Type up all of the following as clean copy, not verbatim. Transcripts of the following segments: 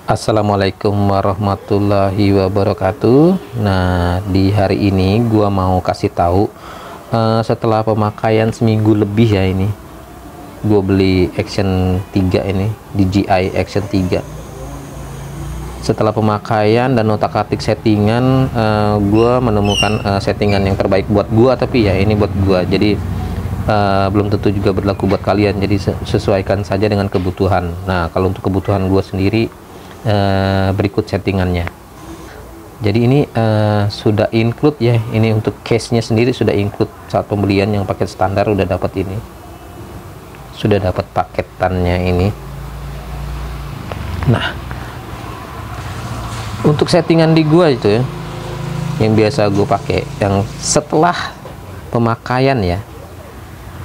Assalamualaikum warahmatullahi wabarakatuh. Nah, di hari ini gua mau kasih tahu setelah pemakaian seminggu lebih ya ini. Gua beli Action 3 ini, DJI Action 3. Setelah pemakaian dan otak-atik settingan, gua menemukan settingan yang terbaik buat gua, tapi ya ini buat gua. Jadi belum tentu juga berlaku buat kalian. Jadi sesuaikan saja dengan kebutuhan. Nah, kalau untuk kebutuhan gua sendiri, berikut settingannya. Jadi ini sudah include ya, ini untuk case nya sendiri sudah include. Saat pembelian yang paket standar udah dapat ini, sudah dapat paketannya ini. Nah, untuk settingan di gua itu ya, yang biasa gue pakai yang setelah pemakaian ya.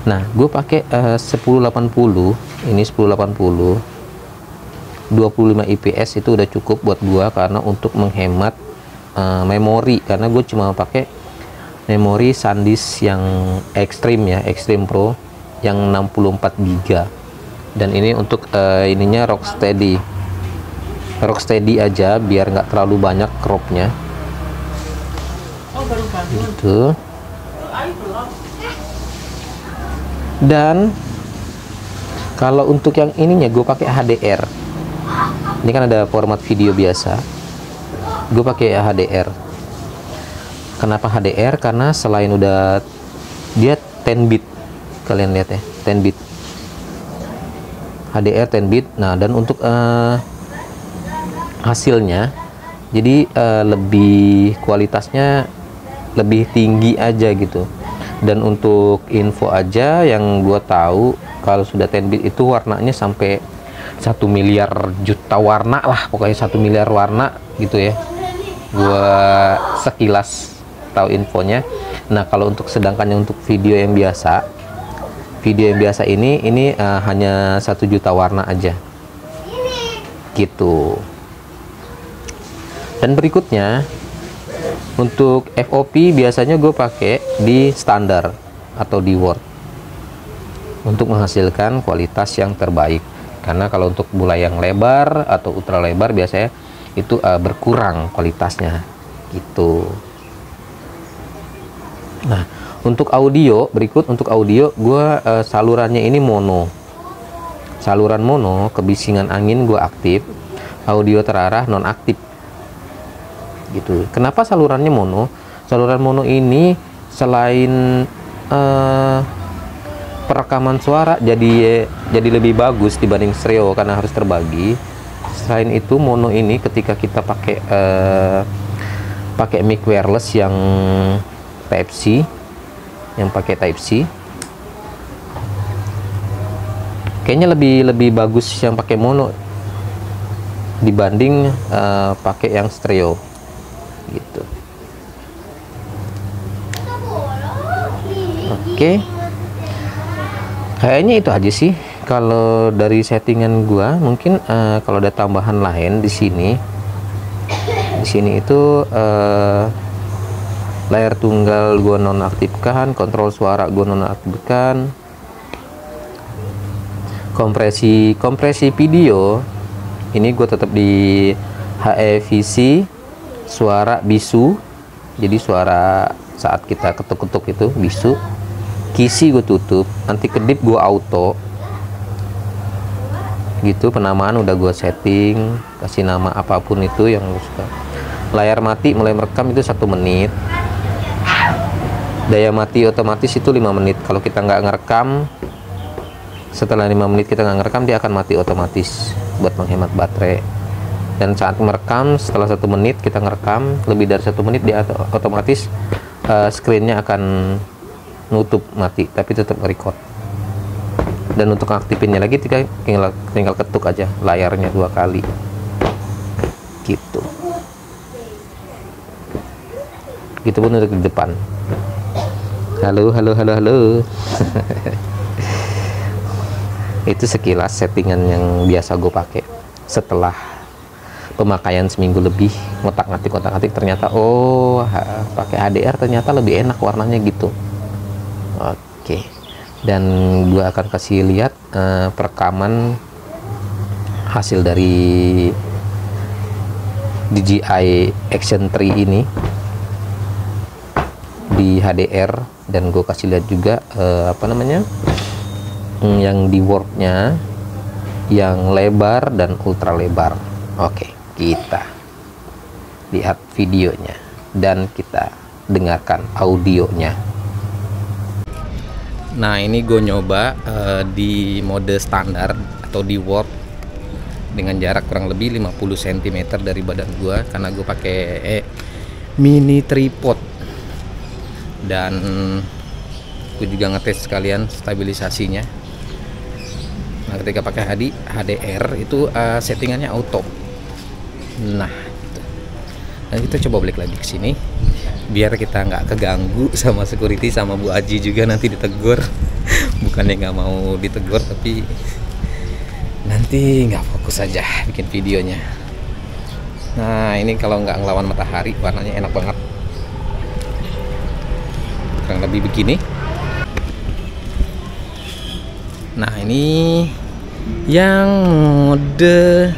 Nah, gue pakai 1080, ini 1080 25 IPS itu udah cukup buat gua, karena untuk menghemat memori, karena gue cuma pakai memori SanDisk yang Extreme ya, Extreme Pro yang 64 GB. Dan ini untuk ininya Rocksteady aja, biar nggak terlalu banyak cropnya gitu. Dan kalau untuk yang ininya gue pakai HDR. Ini kan ada format video biasa, gue pakai HDR. Kenapa HDR? Karena selain udah dia 10 bit, kalian lihat ya, 10 bit HDR 10 bit. Nah, dan untuk hasilnya jadi lebih kualitasnya lebih tinggi aja gitu. Dan untuk info aja yang gue tahu, kalau sudah 10 bit itu warnanya sampai 1 miliar juta warna lah, pokoknya 1 miliar warna gitu ya. Gua sekilas tahu infonya. Nah, kalau untuk sedangkan untuk video yang biasa ini hanya 1 juta warna aja gitu. Dan berikutnya untuk FOV biasanya gue pakai di standar atau di Word untuk menghasilkan kualitas yang terbaik. Karena kalau untuk bola yang lebar atau ultra lebar biasanya itu berkurang kualitasnya gitu. Nah, untuk audio, berikut untuk audio gue salurannya ini mono. Saluran mono, kebisingan angin gue aktif, audio terarah nonaktif gitu. Kenapa salurannya mono? Saluran mono ini selain perekaman suara jadi lebih bagus dibanding stereo karena harus terbagi. Selain itu, mono ini ketika kita pakai mic wireless yang Type C, kayaknya lebih bagus yang pakai mono dibanding pakai yang stereo gitu. Oke. Kayaknya itu aja sih kalau dari settingan gua. Mungkin kalau ada tambahan lain di sini itu layar tunggal gua nonaktifkan, kontrol suara gua nonaktifkan, kompresi video ini gua tetap di HEVC, suara bisu, jadi suara saat kita ketuk-ketuk itu bisu. Kisi gue tutup, anti kedip gue auto gitu. Penamaan udah gue setting, kasih nama apapun itu yang lu suka. Layar mati mulai merekam itu 1 menit, daya mati otomatis itu 5 menit. Kalau kita nggak ngerekam, setelah 5 menit kita nggak ngerekam, dia akan mati otomatis buat menghemat baterai. Dan saat merekam, setelah 1 menit kita ngerekam lebih dari 1 menit, dia otomatis screennya akan nutup mati, tapi tetap record. Dan untuk aktifinnya lagi tinggal ketuk aja layarnya 2 kali gitu. Gitu pun untuk di depan. Halo itu sekilas settingan yang biasa gue pakai setelah pemakaian seminggu lebih. Ngotak-ngatik ternyata pakai HDR ternyata lebih enak warnanya gitu. Oke, dan gua akan kasih lihat perekaman hasil dari DJI Action 3 ini di HDR, dan gue kasih lihat juga apa namanya, yang di worknya, yang lebar dan ultra lebar. Oke, kita lihat videonya dan kita dengarkan audionya. Nah, ini gue nyoba di mode standar atau di work dengan jarak kurang lebih 50 cm dari badan gue, karena gue pakai mini tripod, dan gue juga ngetes sekalian stabilisasinya. Nah, ketika pakai HDR itu settingannya auto. Nah, gitu. Dan kita coba balik lagi ke sini biar kita nggak keganggu sama security, sama Bu Aji juga nanti ditegur. Bukannya nggak mau ditegur, tapi nanti nggak fokus aja bikin videonya. Nah, ini kalau nggak ngelawan matahari warnanya enak banget, kurang lebih begini. Nah, ini yang mode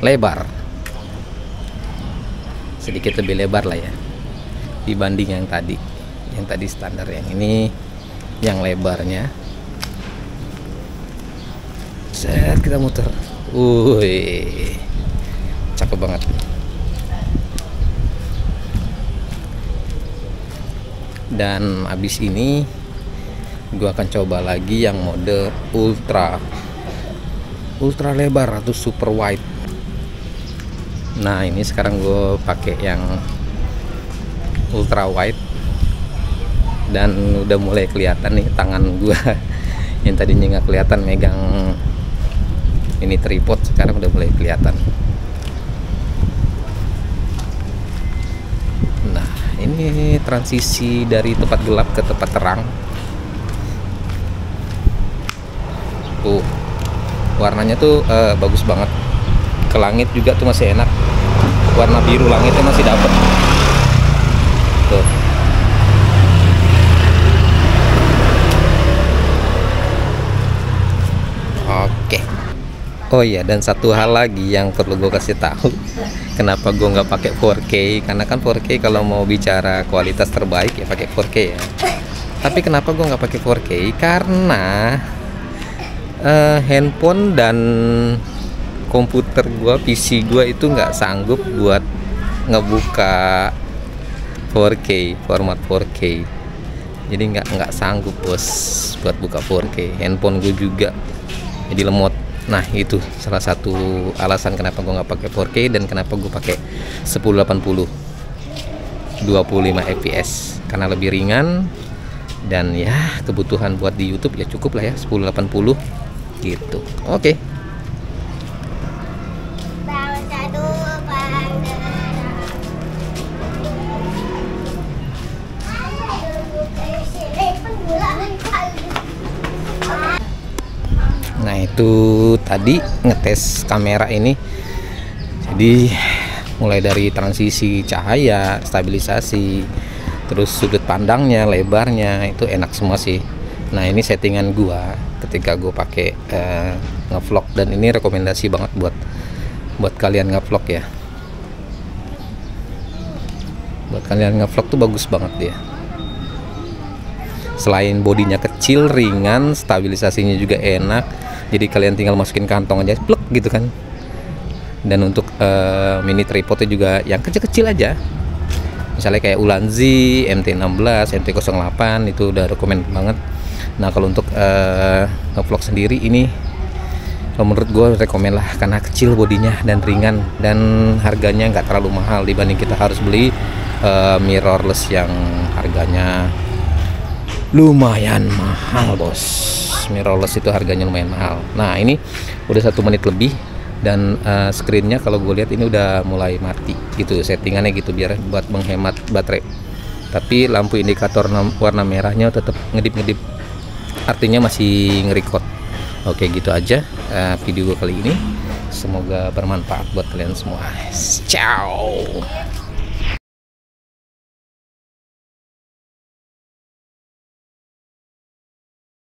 lebar, sedikit lebih lebar lah ya dibanding yang tadi. Yang tadi standar, yang ini yang lebarnya. Set, kita muter. Wih, cakep banget. Dan abis ini gua akan coba lagi yang mode ultra lebar atau super wide. Nah, ini sekarang gue pakai yang ultra wide, dan udah mulai kelihatan nih tangan gua yang tadinya nggak kelihatan megang ini tripod, sekarang udah mulai kelihatan. Nah, ini transisi dari tempat gelap ke tempat terang. Tuh, warnanya tuh bagus banget. Ke langit juga tuh masih enak, warna biru langitnya masih dapet tuh. Oke. Oh iya, dan satu hal lagi yang perlu gue kasih tahu, kenapa gue nggak pakai 4K? Karena kan 4K kalau mau bicara kualitas terbaik ya pakai 4K ya. Tapi kenapa gue nggak pakai 4K? Karena handphone dan komputer gua, PC gua itu nggak sanggup buat ngebuka 4K, format 4K. Jadi nggak sanggup bos buat buka 4K. Handphone gue juga jadi lemot. Nah, itu salah satu alasan kenapa gua nggak pakai 4K dan kenapa gue pakai 1080 25 fps, karena lebih ringan, dan ya kebutuhan buat di YouTube ya cukup lah ya 1080 gitu. Oke. Nah, itu tadi ngetes kamera ini. Jadi mulai dari transisi cahaya, stabilisasi, terus sudut pandangnya, lebarnya itu enak semua sih. Nah, ini settingan gua ketika gua pakai ngevlog, dan ini rekomendasi banget buat kalian ngevlog ya. Buat kalian ngevlog tuh bagus banget dia. Selain bodinya kecil, ringan, stabilisasinya juga enak. Jadi kalian tinggal masukin kantong aja, plek gitu kan. Dan untuk mini tripodnya juga yang kecil-kecil aja. Misalnya kayak Ulanzi, MT16, MT08 itu udah rekomend banget. Nah, kalau untuk ngevlog sendiri ini, kalau menurut gue rekomend lah, karena kecil bodinya dan ringan, dan harganya nggak terlalu mahal dibanding kita harus beli mirrorless yang harganya lumayan mahal bos. Mirrorless itu harganya lumayan mahal. Nah, ini udah 1 menit lebih, dan screennya kalau gue lihat ini udah mulai mati gitu, settingannya gitu biar buat menghemat baterai. Tapi lampu indikator warna merahnya tetap ngedip-ngedip, artinya masih nge-record. Oke, gitu aja video gue kali ini. Semoga bermanfaat buat kalian semua. Ciao.